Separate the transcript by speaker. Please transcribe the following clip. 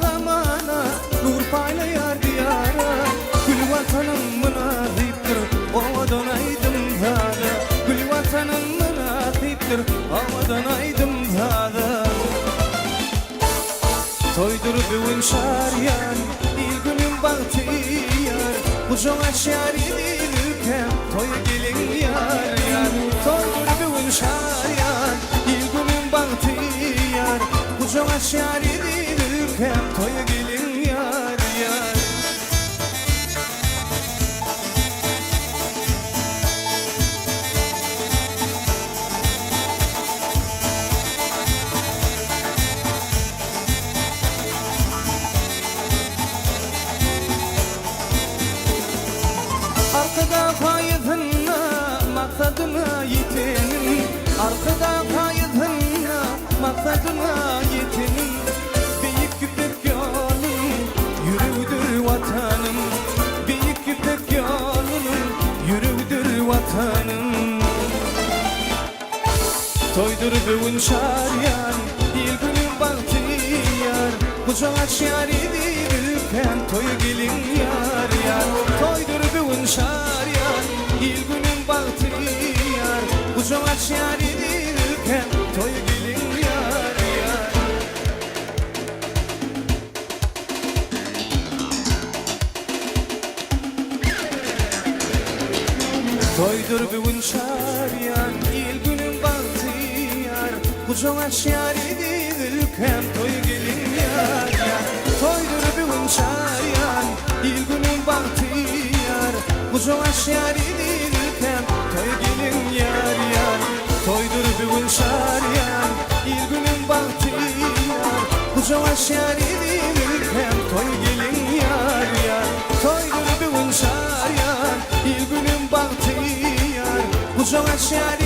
Speaker 1: zamana nur paylayar diyara. Gül vatanım münasiptir havadan aydım zada. Gül vatanım münasiptir havadan aydım zada. Toydur bugün şaryan il günüm bahtiyar. Kucağına şar edilirken toya gelin yar yar. Toydur bugün şaryan il günüm bahtiyar. Kucağına şar edilirken toya gelin yar yar. Arkada kaydınla maksadına yetenin. Arkada kaydınla maksadına yetenin. Büyük küpek yolun yürüdür vatanım. Büyük küpek yolun yürüdür vatanım. Toydur bugün şaryan il günüm bahtiyar. Kucağa şar edilirken toya gelin yar yar. Toydur bugün şaryan il günüm bahtiyar. Kucağa şar edilirken toya gelin yar yar. Toydur bugün şaryan il günüm bahtiyar. Kucağa şar edilirken toya gelin yar yar. Toydur bugün şaryan il günüm bahtiyar. Kucağa şar edilirken toya gelin yar yar. Toydur bugün şaryan il günüm bahtiyar. Kucağa şar edilirken toya gelin yar yar. Toydur bugün şaryan il günüm bahtiyar. Kucağa şar